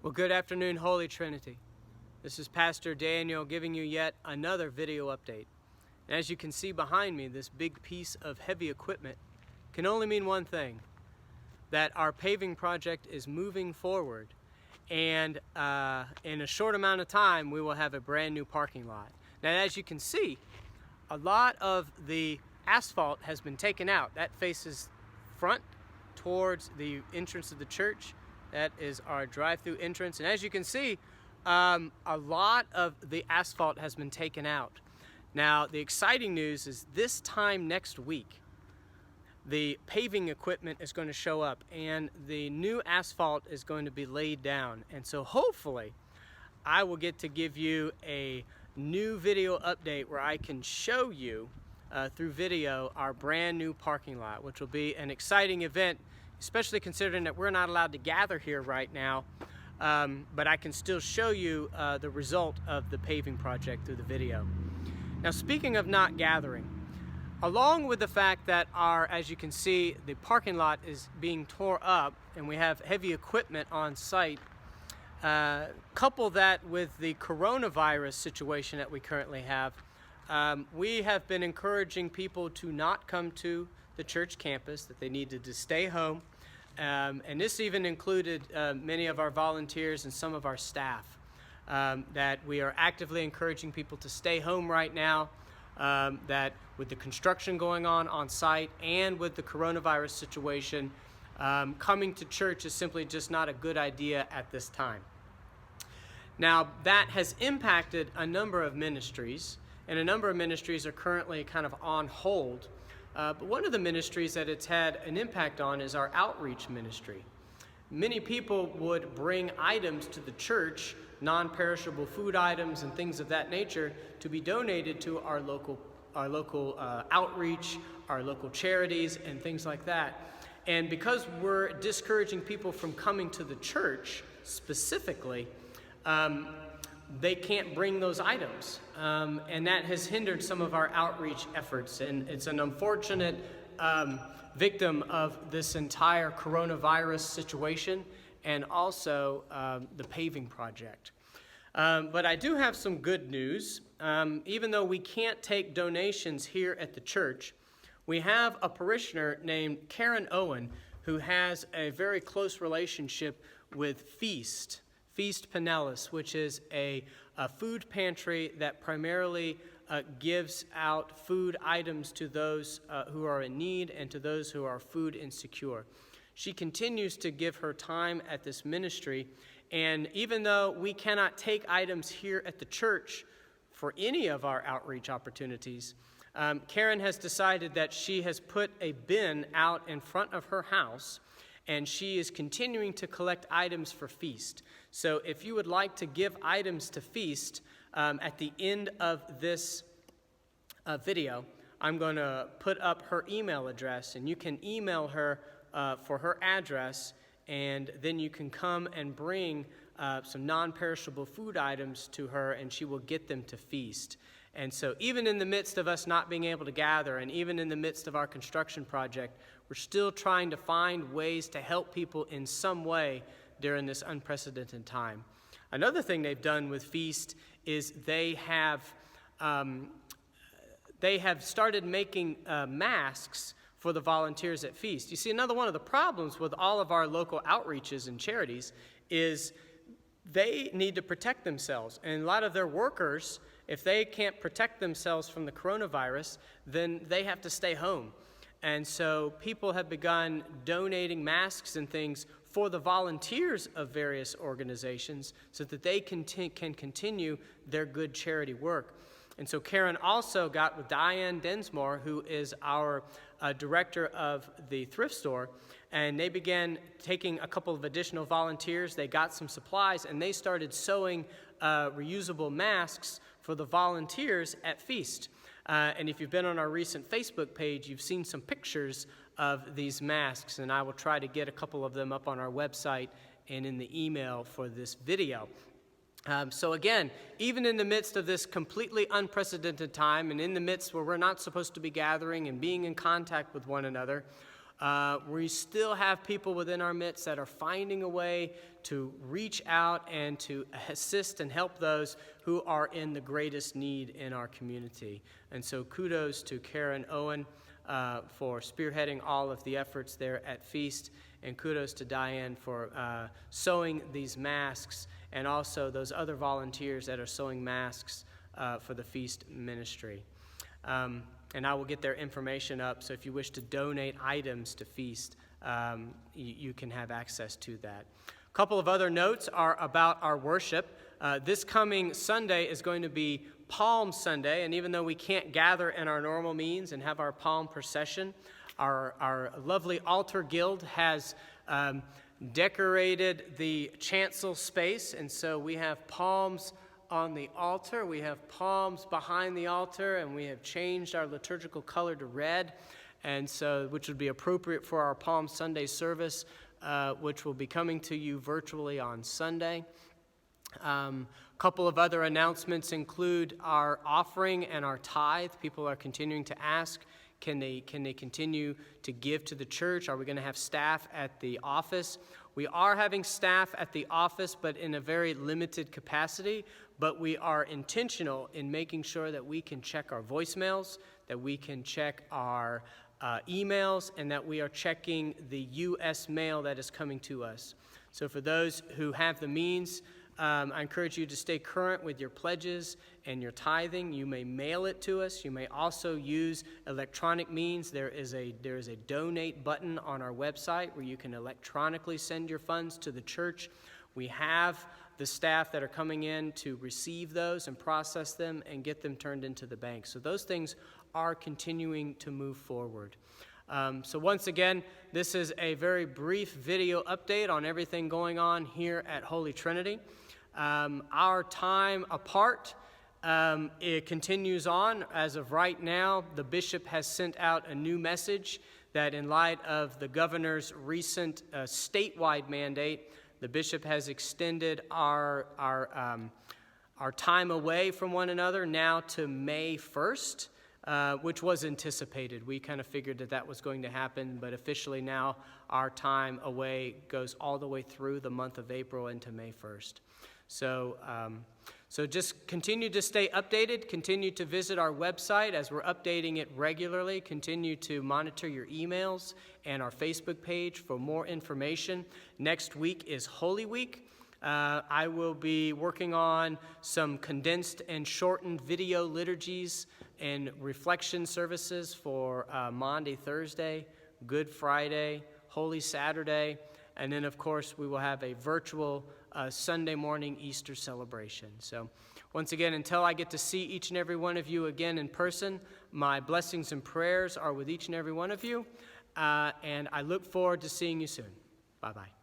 Well, good afternoon, Holy Trinity. This is Pastor Daniel giving you yet another video update. And as you can see behind me, this big piece of heavy equipment can only mean one thing, that our paving project is moving forward, and in a short amount of time we will have a brand new parking lot. Now, as you can see, a lot of the asphalt has been taken out. That faces front towards the entrance of the church. That is our drive-through entrance, and as you can see, a lot of the asphalt has been taken out. Now, the exciting news is this time next week, the paving equipment is going to show up and the new asphalt is going to be laid down. And so hopefully I will get to give you a new video update where I can show you through video our brand new parking lot, which will be an exciting event, especially considering that we're not allowed to gather here right now. But I can still show you the result of the paving project through the video. Now, speaking of not gathering, along with the fact that as you can see, the parking lot is being tore up and we have heavy equipment on site, couple that with the coronavirus situation that we currently have, we have been encouraging people to not come to the church campus, that they needed to stay home. And this even included many of our volunteers and some of our staff, that we are actively encouraging people to stay home right now, that with the construction going on site and with the coronavirus situation, coming to church is simply just not a good idea at this time. Now, that has impacted a number of ministries, and a number of ministries are currently kind of on hold. But one of the ministries that it's had an impact on is our outreach ministry. Many people would bring items to the church, non-perishable food items and things of that nature, to be donated to our local outreach, our local charities, and things like that. And because we're discouraging people from coming to the church specifically, they can't bring those items, and that has hindered some of our outreach efforts, and it's an unfortunate victim of this entire coronavirus situation and also the paving project. But I do have some good news. Even though we can't take donations here at the church, we have a parishioner named Karen Owen who has a very close relationship with Feast Pinellas, which is a food pantry that primarily gives out food items to those who are in need and to those who are food insecure. She continues to give her time at this ministry, and even though we cannot take items here at the church for any of our outreach opportunities, Karen has decided that she has put a bin out in front of her house, and she is continuing to collect items for Feast. So if you would like to give items to Feast, at the end of this video, I'm going to put up her email address, and you can email her for her address, and then you can come and bring some non-perishable food items to her, and she will get them to Feast. And so even in the midst of us not being able to gather, and even in the midst of our construction project, we're still trying to find ways to help people in some way during this unprecedented time. Another thing they've done with Feast is they have started making masks for the volunteers at Feast. You see, another one of the problems with all of our local outreaches and charities is they need to protect themselves. And a lot of their workers, if they can't protect themselves from the coronavirus, then they have to stay home. And so people have begun donating masks and things for the volunteers of various organizations so that they can continue their good charity work. And so Karen also got with Diane Densmore, who is our director of the thrift store, and they began taking a couple of additional volunteers. They got some supplies, and they started sewing reusable masks for the volunteers at Feast. And if you've been on our recent Facebook page, you've seen some pictures of these masks, and I will try to get a couple of them up on our website and in the email for this video. So again, even in the midst of this completely unprecedented time, and in the midst where we're not supposed to be gathering and being in contact with one another, We still have people within our midst that are finding a way to reach out and to assist and help those who are in the greatest need in our community. And so kudos to Karen Owen for spearheading all of the efforts there at Feast, and kudos to Diane for sewing these masks, and also those other volunteers that are sewing masks for the Feast ministry. And I will get their information up, so if you wish to donate items to Feast, you can have access to that. A couple of other notes are about our worship. This coming Sunday is going to be Palm Sunday, and even though we can't gather in our normal means and have our palm procession, our lovely altar guild has decorated the chancel space, and so we have palms on the altar, we have palms behind the altar, and we have changed our liturgical color to red, and so which would be appropriate for our Palm Sunday service, which will be coming to you virtually on Sunday. A couple of other announcements include our offering and our tithe. People are continuing to ask, can they continue to give to the church? Are we going to have staff at the office? We are having staff at the office, but in a very limited capacity. But we are intentional in making sure that we can check our voicemails, that we can check our emails, and that we are checking the U.S. mail that is coming to us. So for those who have the means, I encourage you to stay current with your pledges and your tithing. You may mail it to us. You may also use electronic means. There is a donate button on our website where you can electronically send your funds to the church. We have the staff that are coming in to receive those and process them and get them turned into the bank. So those things are continuing to move forward. So once again, this is a very brief video update on everything going on here at Holy Trinity. Our time apart, it continues on. As of right now, the bishop has sent out a new message that in light of the governor's recent statewide mandate, the bishop has extended our time away from one another now to May 1st, which was anticipated. We kind of figured that was going to happen, but officially now our time away goes all the way through the month of April into May 1st. So just continue to stay updated, continue to visit our website as we're updating it regularly, continue to monitor your emails and our Facebook page for more information. Next week is Holy Week. I will be working on some condensed and shortened video liturgies and reflection services for Maundy Thursday, Good Friday, Holy Saturday, and then of course we will have a virtual Sunday morning Easter celebration. So once again, until I get to see each and every one of you again in person, my blessings and prayers are with each and every one of you, and I look forward to seeing you soon. Bye-bye.